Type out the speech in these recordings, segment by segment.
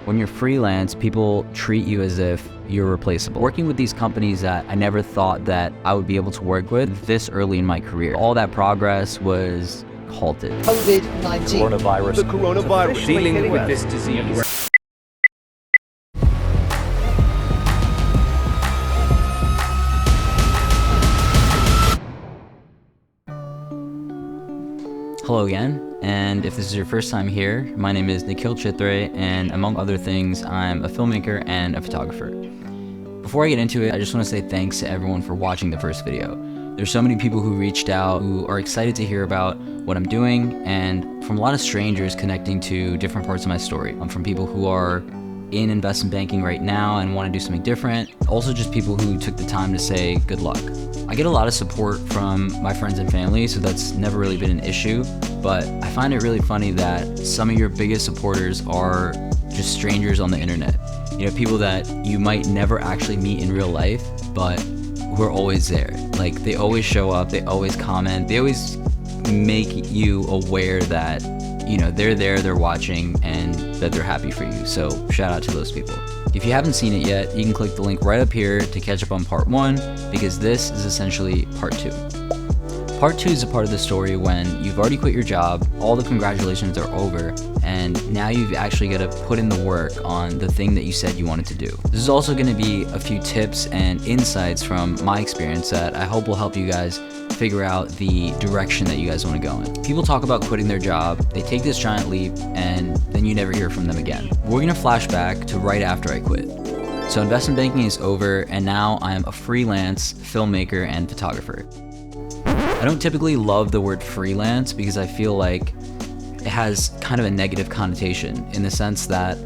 When you're freelance, people treat you as if you're replaceable. Working with these companies that I never thought that I would be able to work with this early in my career, all that progress was halted. COVID-19. Coronavirus. The coronavirus. Dealing with this disease. Hello again, and if this is your first time here, my name is Nikhil Chitre, and among other things, I'm a filmmaker and a photographer. Before I get into it, I just want to say thanks to everyone for watching the first video. There's so many people who reached out who are excited to hear about what I'm doing, and from a lot of strangers connecting to different parts of my story. From people who are in investment banking right now and want to do something different. Also just people who took the time to say good luck. I get a lot of support from my friends and family, so that's never really been an issue, but I find it really funny that some of your biggest supporters are just strangers on the internet. You know, people that you might never actually meet in real life, but who are always there. Like, they always show up, they always comment, they always make you aware that, you know, they're there, they're watching, and that they're happy for you. So shout out to those people. If you haven't seen it yet, you can click the link right up here to catch up on part 1, because this is essentially part 2. Part 2 is a part of the story when you've already quit your job, all the congratulations are over, and now you've actually got to put in the work on the thing that you said you wanted to do. This is also going to be a few tips and insights from my experience that I hope will help you guys figure out the direction that you guys want to go in. People talk about quitting their job, they take this giant leap, and then you never hear from them again. We're going to flash back to right after I quit. So investment banking is over, and now I'm a freelance filmmaker and photographer. I don't typically love the word freelance because I feel like it has kind of a negative connotation in the sense that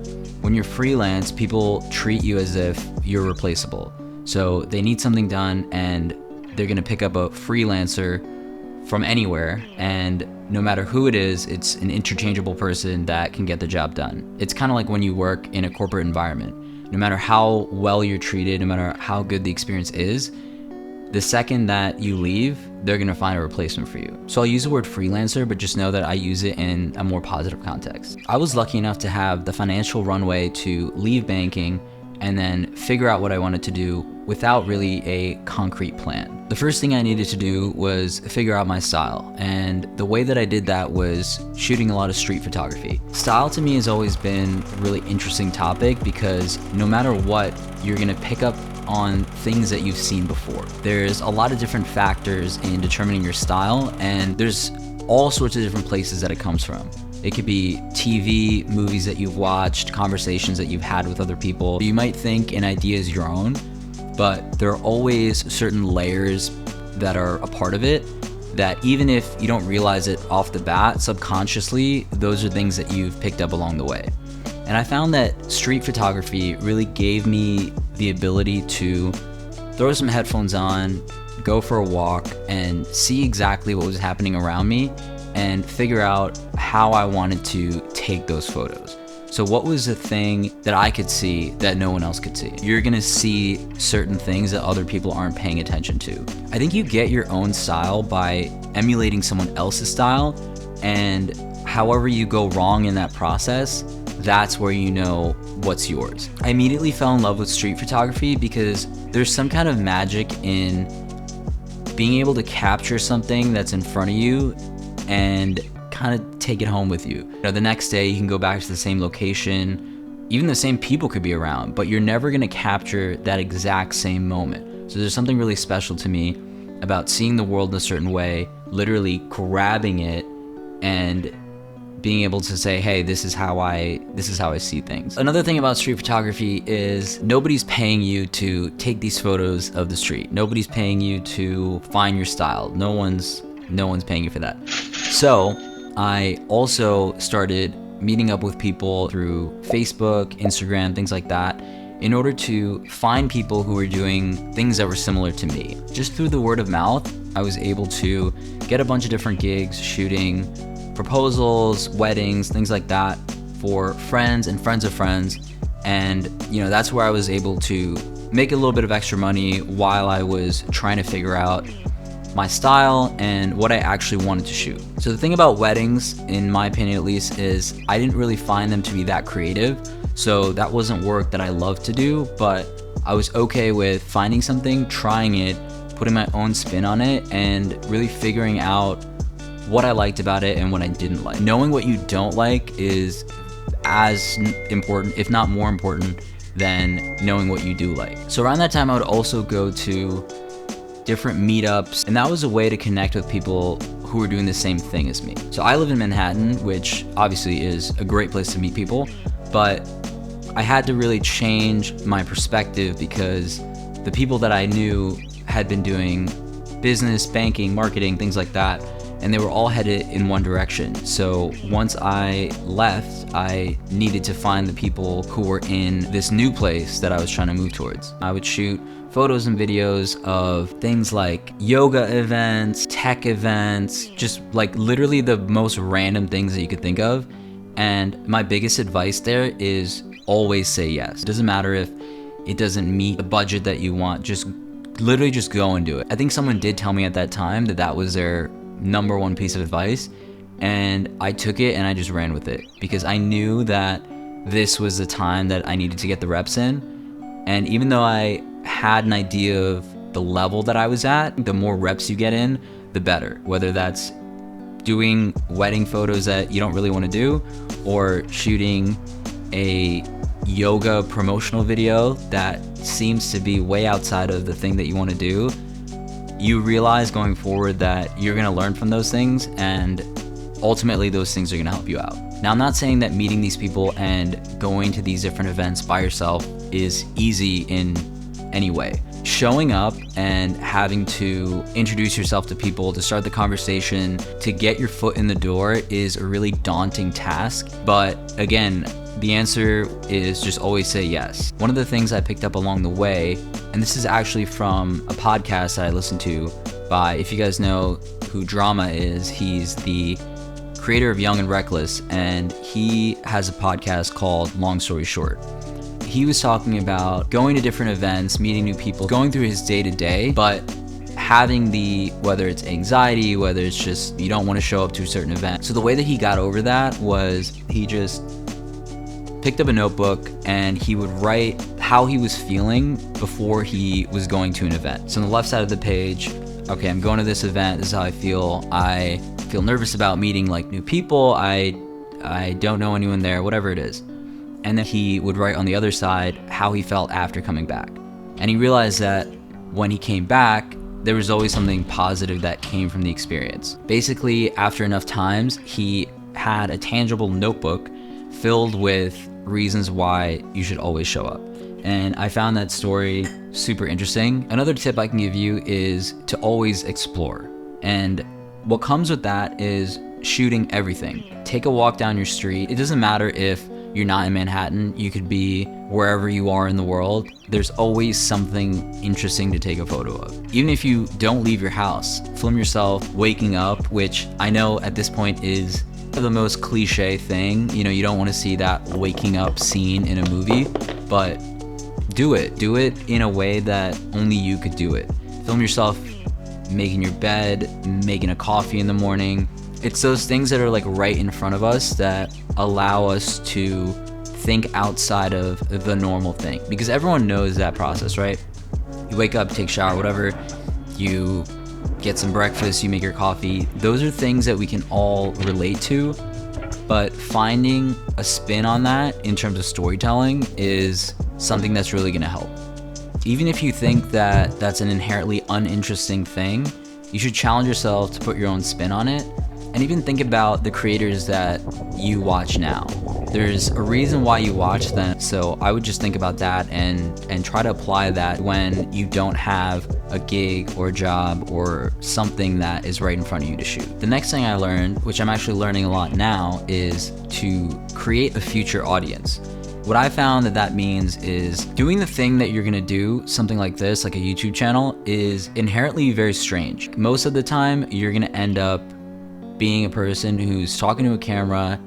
when you're freelance, people treat you as if you're replaceable. So they need something done and they're gonna pick up a freelancer from anywhere, and no matter who it is, it's an interchangeable person that can get the job done. It's kind of like when you work in a corporate environment. No matter how well you're treated, no matter how good the experience is, the second that you leave, they're gonna find a replacement for you. So I'll use the word freelancer, but just know that I use it in a more positive context. I was lucky enough to have the financial runway to leave banking and then figure out what I wanted to do without really a concrete plan. The first thing I needed to do was figure out my style, and the way that I did that was shooting a lot of street photography. Style to me has always been a really interesting topic because no matter what, you're gonna pick up on things that you've seen before. There's a lot of different factors in determining your style, and there's all sorts of different places that it comes from. It could be TV, movies that you've watched, conversations that you've had with other people. You might think an idea is your own, but there are always certain layers that are a part of it that even if you don't realize it off the bat, subconsciously, those are things that you've picked up along the way. And I found that street photography really gave me the ability to throw some headphones on, go for a walk, and see exactly what was happening around me and figure out how I wanted to take those photos. So what was the thing that I could see that no one else could see? You're gonna see certain things that other people aren't paying attention to. I think you get your own style by emulating someone else's style, and however you go wrong in that process, that's where you know what's yours. I immediately fell in love with street photography because there's some kind of magic in being able to capture something that's in front of you and kind of take it home with you. You know, the next day you can go back to the same location, even the same people could be around, but you're never gonna capture that exact same moment. So there's something really special to me about seeing the world in a certain way, literally grabbing it and being able to say, hey, this is how I see things. Another thing about street photography is nobody's paying you to take these photos of the street. Nobody's paying you to find your style. No one's paying you for that. So I also started meeting up with people through Facebook, Instagram, things like that, in order to find people who were doing things that were similar to me. Just through the word of mouth, I was able to get a bunch of different gigs shooting proposals, weddings, things like that for friends and friends of friends. And you know, that's where I was able to make a little bit of extra money while I was trying to figure out my style and what I actually wanted to shoot. So the thing about weddings, in my opinion at least, is I didn't really find them to be that creative. So that wasn't work that I loved to do, but I was okay with finding something, trying it, putting my own spin on it, and really figuring out what I liked about it and what I didn't like. Knowing what you don't like is as important, if not more important, than knowing what you do like. So around that time, I would also go to different meetups, and that was a way to connect with people who were doing the same thing as me. So I live in Manhattan, which obviously is a great place to meet people, but I had to really change my perspective because the people that I knew had been doing business, banking, marketing, things like that, and they were all headed in one direction. So once I left, I needed to find the people who were in this new place that I was trying to move towards. I would shoot photos and videos of things like yoga events, tech events, just like literally the most random things that you could think of. And my biggest advice there is always say yes. It doesn't matter if it doesn't meet the budget that you want, just literally just go and do it. I think someone did tell me at that time that that was their number one piece of advice, and I took it and I just ran with it because I knew that this was the time that I needed to get the reps in. And even though I had an idea of the level that I was at, the more reps you get in, the better. Whether that's doing wedding photos that you don't really want to do, or shooting a yoga promotional video that seems to be way outside of the thing that you want to do, you realize going forward that you're going to learn from those things, and ultimately those things are going to help you out. Now, I'm not saying that meeting these people and going to these different events by yourself is easy in any way. Showing up and having to introduce yourself to people, to start the conversation, to get your foot in the door is a really daunting task. But again, the answer is just always say yes. One of the things I picked up along the way, and this is actually from a podcast that I listened to by, if you guys know who Drama is, he's the creator of Young and Reckless, and he has a podcast called Long Story Short. He was talking about going to different events, meeting new people, going through his day-to-day, but having whether it's anxiety, whether it's just you don't want to show up to a certain event. So the way that he got over that was he just picked up a notebook and he would write how he was feeling before he was going to an event. So on the left side of the page, okay, I'm going to this event, this is how I feel. I feel nervous about meeting like new people. I don't know anyone there, whatever it is. And then he would write on the other side how he felt after coming back. And he realized that when he came back, there was always something positive that came from the experience. Basically, after enough times, he had a tangible notebook filled with reasons why you should always show up. And I found that story super interesting. Another tip I can give you is to always explore. And what comes with that is shooting everything. Take a walk down your street. It doesn't matter if you're not in Manhattan, you could be wherever you are in the world. There's always something interesting to take a photo of. Even if you don't leave your house, film yourself waking up, which I know at this point is the most cliche thing. You know, you don't want to see that waking up scene in a movie, but do it. Do it in a way that only you could do it. Film yourself making your bed, making a coffee in the morning. It's those things that are like right in front of us that allow us to think outside of the normal thing, because everyone knows that process, right? You wake up, take a shower, whatever, you get some breakfast, you make your coffee. Those are things that we can all relate to, but finding a spin on that in terms of storytelling is something that's really gonna help. Even if you think that that's an inherently uninteresting thing, you should challenge yourself to put your own spin on it. And even think about the creators that you watch now. There's a reason why you watch them, so I would just think about that and try to apply that when you don't have a gig or a job or something that is right in front of you to shoot. The next thing I learned, which I'm actually learning a lot now, is to create a future audience. What I found that means is doing the thing that you're gonna do, something like this, like a YouTube channel, is inherently very strange. Most of the time, you're gonna end up being a person who's talking to a camera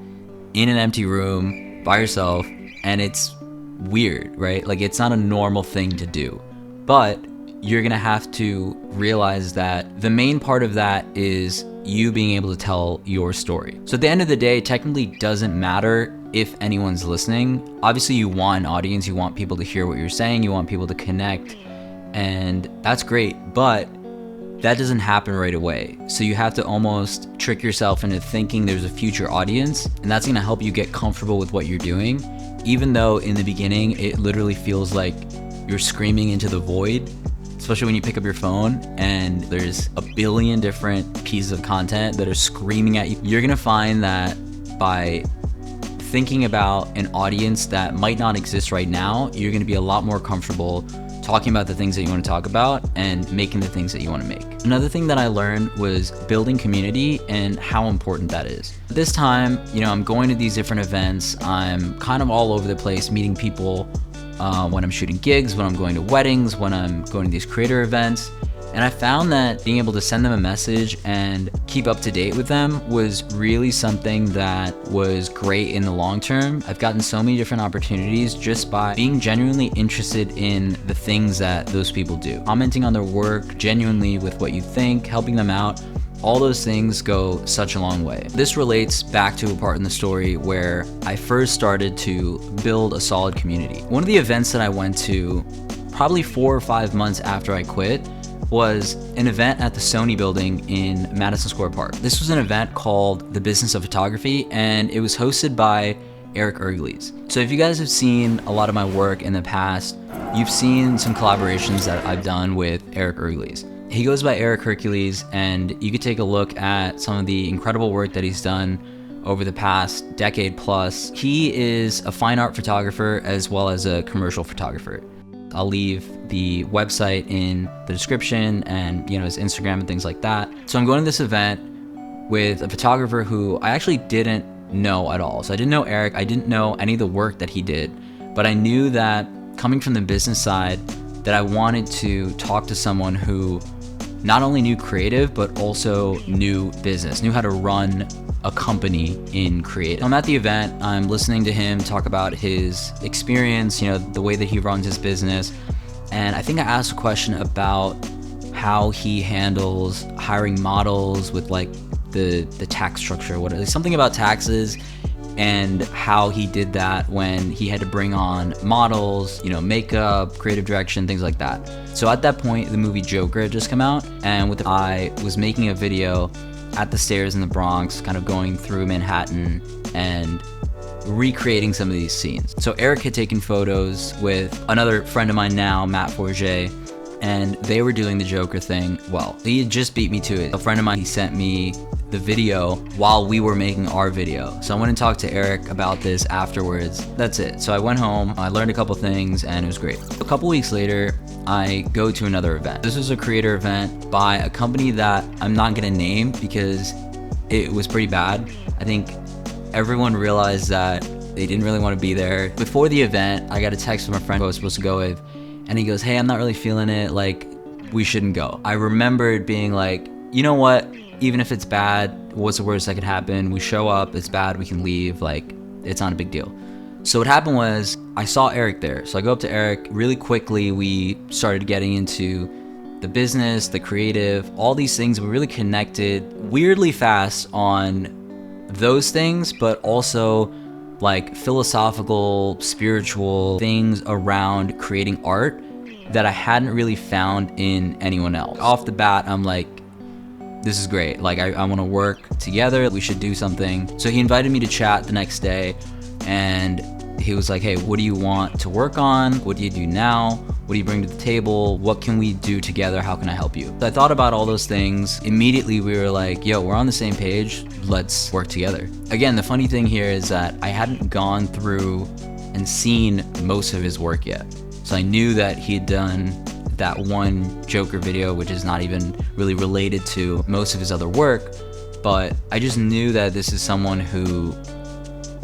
in an empty room by yourself, and it's weird, right? Like, it's not a normal thing to do, but you're gonna have to realize that the main part of that is you being able to tell your story. So at the end of the day, it technically doesn't matter if anyone's listening, obviously you want an audience, you want people to hear what you're saying, you want people to connect, and that's great, but that doesn't happen right away. So you have to almost trick yourself into thinking there's a future audience, and that's gonna help you get comfortable with what you're doing, even though in the beginning it literally feels like you're screaming into the void, especially when you pick up your phone and there's a billion different pieces of content that are screaming at you. You're gonna find that by thinking about an audience that might not exist right now, you're gonna be a lot more comfortable talking about the things that you want to talk about and making the things that you want to make. Another thing that I learned was building community and how important that is. This time, I'm going to these different events. I'm kind of all over the place, meeting people when I'm shooting gigs, when I'm going to weddings, when I'm going to these creator events. And I found that being able to send them a message and keep up to date with them was really something that was great in the long term. I've gotten so many different opportunities just by being genuinely interested in the things that those people do. Commenting on their work genuinely with what you think, helping them out, all those things go such a long way. This relates back to a part in the story where I first started to build a solid community. One of the events that I went to probably 4 or 5 months after I quit was an event at the Sony building in Madison Square Park. This was an event called The Business of Photography, and it was hosted by Erick Hercules. So if you guys have seen a lot of my work in the past, you've seen some collaborations that I've done with Erick Hercules. He goes by Erick Hercules, and you could take a look at some of the incredible work that he's done over the past decade plus. He is a fine art photographer as well as a commercial photographer. I'll leave the website in the description and his Instagram and things like that. So I'm going to this event with a photographer who I actually didn't know at all. So I didn't know Erick, I didn't know any of the work that he did, but I knew that coming from the business side that I wanted to talk to someone who not only knew creative, but also knew business, knew how to run a company in creative. I'm at the event, I'm listening to him talk about his experience, the way that he runs his business. And I think I asked a question about how he handles hiring models with like the tax structure, something about taxes, and how he did that when he had to bring on models, makeup, creative direction, things like that. So at that point, the movie Joker had just come out, and I was making a video at the stairs in the Bronx, kind of going through Manhattan and recreating some of these scenes. So Erick had taken photos with another friend of mine now, Matt Forget, and they were doing the Joker thing. Well, he had just beat me to it. A friend of mine, he sent me the video while we were making our video. So I went and talked to Erick about this afterwards. That's it. So I went home, I learned a couple things, and it was great. A couple weeks later, I go to another event. This was a creator event by a company that I'm not gonna name because it was pretty bad. I think everyone realized that they didn't really want to be there. Before the event, I got a text from a friend who I was supposed to go with, and he goes, "Hey, I'm not really feeling it, like, we shouldn't go." I remembered being like, you know what, even if it's bad, what's the worst that could happen? We show up, it's bad, we can leave, like, it's not a big deal. So what happened was, I saw Erick there. So I go up to Erick, really quickly we started getting into the business, the creative, all these things. We really connected weirdly fast on those things, but also like philosophical, spiritual things around creating art that I hadn't really found in anyone else. Off the bat, I'm like, this is great. Like, I want to work together. We should do something. So he invited me to chat the next day, and he was like, hey, what do you want to work on? What do you do now? What do you bring to the table? What can we do together? How can I help you? So I thought about all those things. Immediately we were like, yo, we're on the same page. Let's work together. Again, the funny thing here is that I hadn't gone through and seen most of his work yet. So I knew that he had done that one Joker video, which is not even really related to most of his other work, but I just knew that this is someone who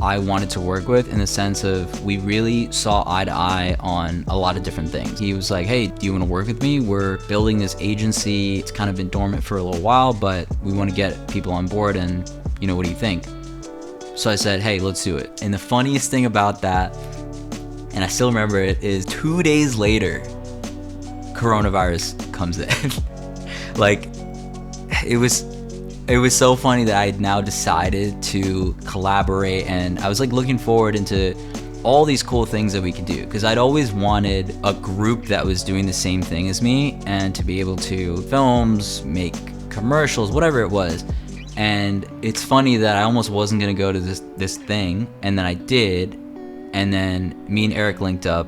I wanted to work with, in the sense of we really saw eye to eye on a lot of different things. He was like, hey, do you want to work with me? We're building this agency. It's kind of been dormant for a little while, but we want to get people on board, and what do you think? So I said, hey, let's do it. And the funniest thing about that, and I still remember it, is 2 days later, coronavirus comes in. Like, it was It was so funny that I had now decided to collaborate, and I was like looking forward into all these cool things that we could do, because I'd always wanted a group that was doing the same thing as me, and to be able to films, make commercials, whatever it was. And it's funny that I almost wasn't gonna go to this thing, and then I did, and then me and Erick linked up,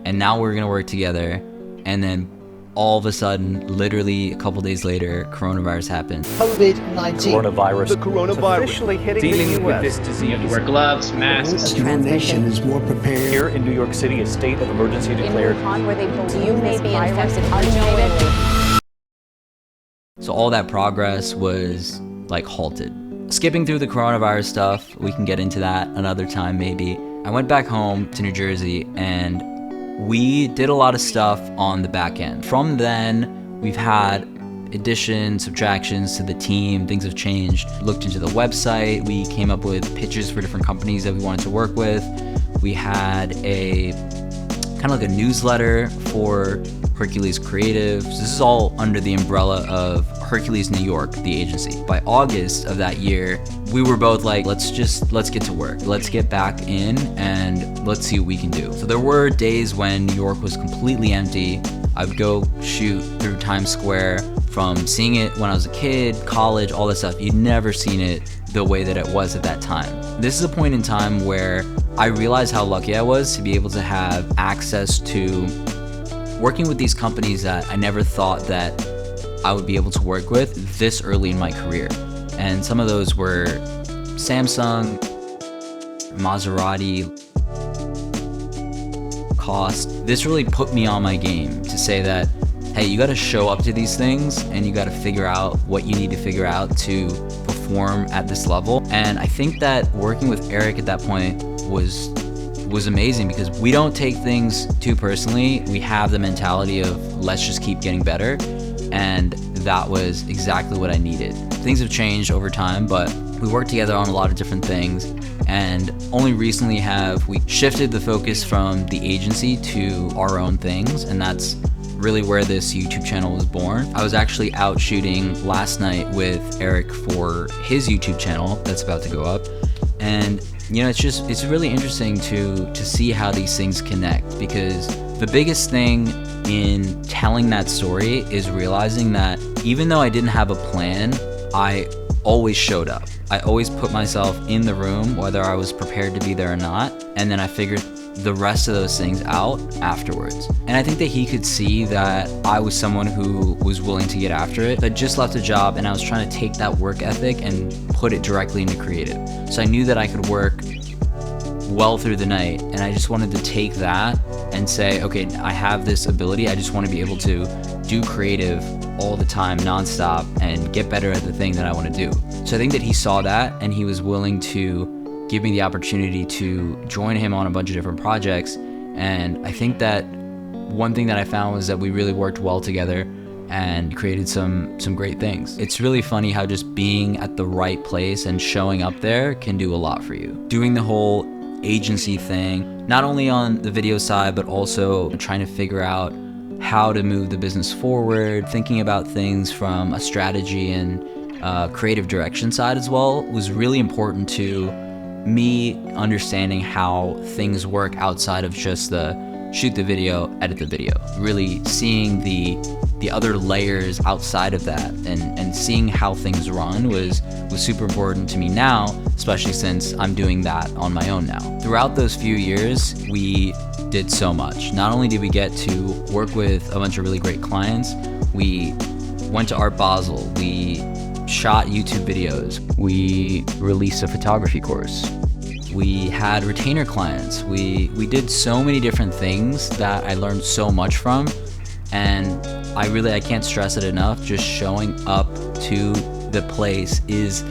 and now we're gonna work together, and then all of a sudden, literally a couple days later, coronavirus happened. COVID-19. Coronavirus. The coronavirus. Officially hitting Dealing the with US. this disease. Wear gloves, masks. Your nation is more prepared. Here in New York City, a state of emergency declared. Where they believe you may be infected originated. So all that progress was like halted. Skipping through the coronavirus stuff, we can get into that another time maybe. I went back home to New Jersey and we did a lot of stuff on the back end. From then, we've had additions, subtractions to the team, things have changed. Looked into the website, we came up with pitches for different companies that we wanted to work with. We had a kind of like a newsletter for Hercules Creatives. This is all under the umbrella of Hercules New York, the agency. By August of that year, we were both like, let's get to work. Let's get back in and let's see what we can do. So there were days when New York was completely empty. I would go shoot through Times Square. From seeing it when I was a kid, college, all that stuff, you'd never seen it the way that it was at that time. This is a point in time where I realized how lucky I was to be able to have access to working with these companies that I never thought that I would be able to work with this early in my career. And some of those were Samsung, Maserati, Cost. This really put me on my game to say that, hey, you gotta show up to these things and you gotta figure out what you need to figure out to perform at this level. And I think that working with Erick at that point was amazing because we don't take things too personally. We have the mentality of let's just keep getting better. And that was exactly what I needed. Things have changed over time, but we worked together on a lot of different things. And only recently have we shifted the focus from the agency to our own things. And that's really where this YouTube channel was born. I was actually out shooting last night with Erick for his YouTube channel that's about to go up. And you know, it's really interesting to see how these things connect, because the biggest thing in telling that story is realizing that even though I didn't have a plan, I always showed up. I always put myself in the room, whether I was prepared to be there or not, and then I figured the rest of those things out afterwards. And I think that he could see that I was someone who was willing to get after it. I just left a job and I was trying to take that work ethic and put it directly into creative. So I knew that I could work well through the night, and I just wanted to take that and say, okay, I have this ability. I just want to be able to do creative all the time, nonstop, and get better at the thing that I want to do. So I think that he saw that and he was willing to give me the opportunity to join him on a bunch of different projects. And I think that one thing that I found was that we really worked well together and created some great things. It's really funny how just being at the right place and showing up there can do a lot for you. Doing the whole agency thing, not only on the video side, but also trying to figure out how to move the business forward, thinking about things from a strategy and creative direction side as well, was really important to me understanding how things work outside of just the shoot the video, edit the video. Really seeing the other layers outside of that and seeing how things run was super important to me now, especially since I'm doing that on my own now. Throughout those few years, we did so much. Not only did we get to work with a bunch of really great clients, we went to Art Basel, we shot YouTube videos, we released a photography course, we had retainer clients, we did so many different things that I learned so much from. And I can't stress it enough, just showing up to the place is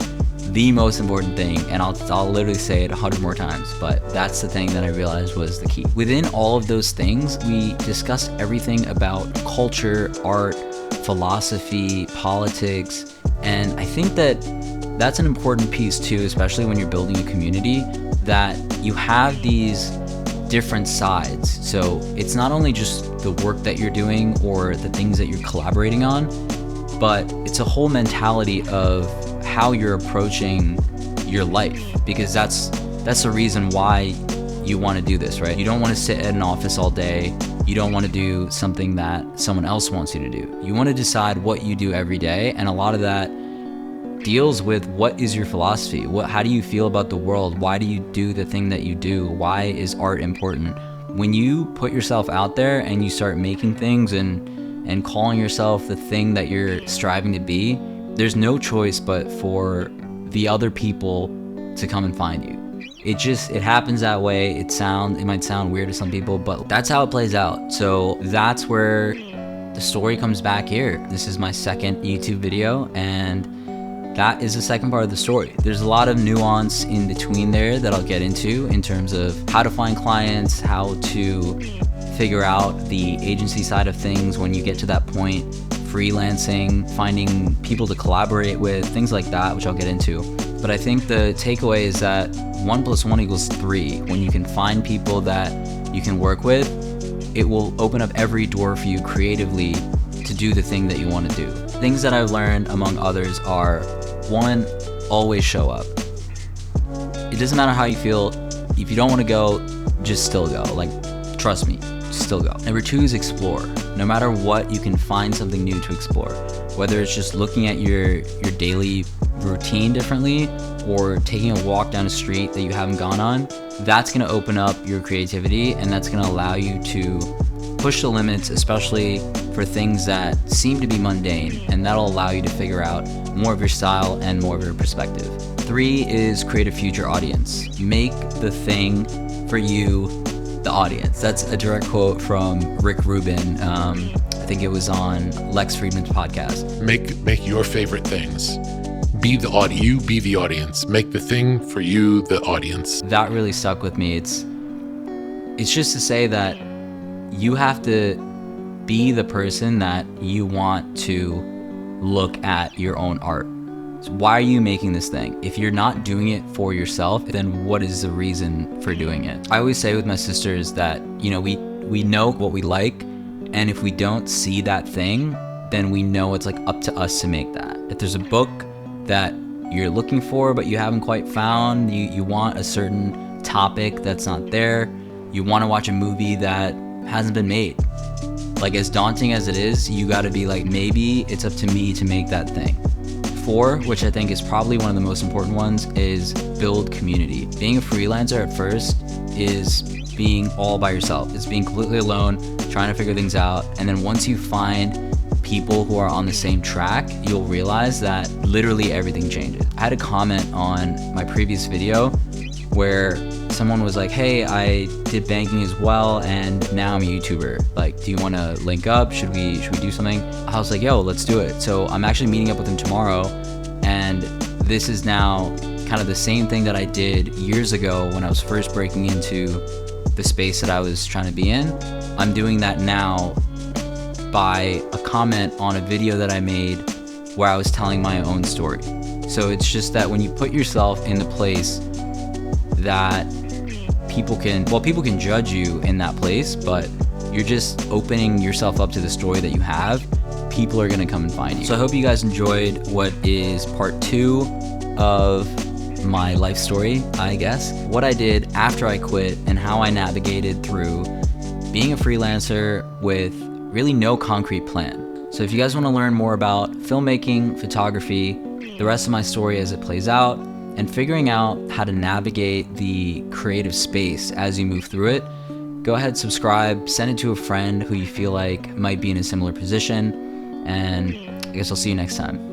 the most important thing. And I'll literally say it 100 more times, but that's the thing that I realized was the key. Within all of those things, we discussed everything about culture, art, philosophy, politics. And I think that that's an important piece too, especially when you're building a community, that you have these different sides. So it's not only just the work that you're doing or the things that you're collaborating on, but it's a whole mentality of how you're approaching your life, because that's the reason why you want to do this, right? You don't want to sit at an office all day. You don't want to do something that someone else wants you to do. You want to decide what you do every day, and a lot of that deals with what is your philosophy? How do you feel about the world? Why do you do the thing that you do? Why is art important? When you put yourself out there and you start making things and calling yourself the thing that you're striving to be, there's no choice but for the other people to come and find you. It happens that way. It might sound weird to some people, but that's how it plays out. So that's where the story comes back here. This is my second YouTube video, and that is the second part of the story. There's a lot of nuance in between there that I'll get into in terms of how to find clients, how to figure out the agency side of things when you get to that point, freelancing, finding people to collaborate with, things like that, which I'll get into. But I think the takeaway is that 1 + 1 = 3. When you can find people that you can work with, it will open up every door for you creatively to do the thing that you want to do. Things that I've learned, among others, are 1, always show up. It doesn't matter how you feel. If you don't want to go, just still go. Like, trust me, still go. Number 2 is explore. No matter what, you can find something new to explore. Whether it's just looking at your daily routine differently, or taking a walk down a street that you haven't gone on, that's going to open up your creativity, and that's going to allow you to push the limits, especially for things that seem to be mundane, and that'll allow you to figure out more of your style and more of your perspective. 3 is create a future audience. Make the thing for you the audience. That's a direct quote from Rick Rubin. I think it was on Lex Friedman's podcast. Make your favorite things. Be the audience. You be the audience. Make the thing for you the audience. That really stuck with me. It's just to say that you have to be the person that you want to look at your own art. So why are you making this thing? If you're not doing it for yourself, then what is the reason for doing it? I always say with my sisters that, we know what we like, and if we don't see that thing, then we know it's like up to us to make that. If there's a book that you're looking for but you haven't quite found, you want a certain topic that's not there, you want to watch a movie that hasn't been made. Like, as daunting as it is, you got to be like, maybe it's up to me to make that thing. 4, which I think is probably one of the most important ones, is build community. Being a freelancer at first is being all by yourself. It's being completely alone, trying to figure things out. And then once you find people who are on the same track, you'll realize that literally everything changes. I had a comment on my previous video where someone was like, hey, I did banking as well, and now I'm a YouTuber. Like, do you want to link up? Should we do something? I was like, yo, let's do it. So I'm actually meeting up with him tomorrow, and this is now kind of the same thing that I did years ago when I was first breaking into the space that I was trying to be in. I'm doing that now by a comment on a video that I made where I was telling my own story. So it's just that when you put yourself in the place that people can judge you in that place, but you're just opening yourself up to the story that you have, people are gonna come and find you. So I hope you guys enjoyed what is part 2 of my life story, I guess. What I did after I quit and how I navigated through being a freelancer with really no concrete plan. So if you guys want to learn more about filmmaking, photography, the rest of my story as it plays out, and figuring out how to navigate the creative space as you move through it, go ahead, subscribe, send it to a friend who you feel like might be in a similar position, and I guess I'll see you next time.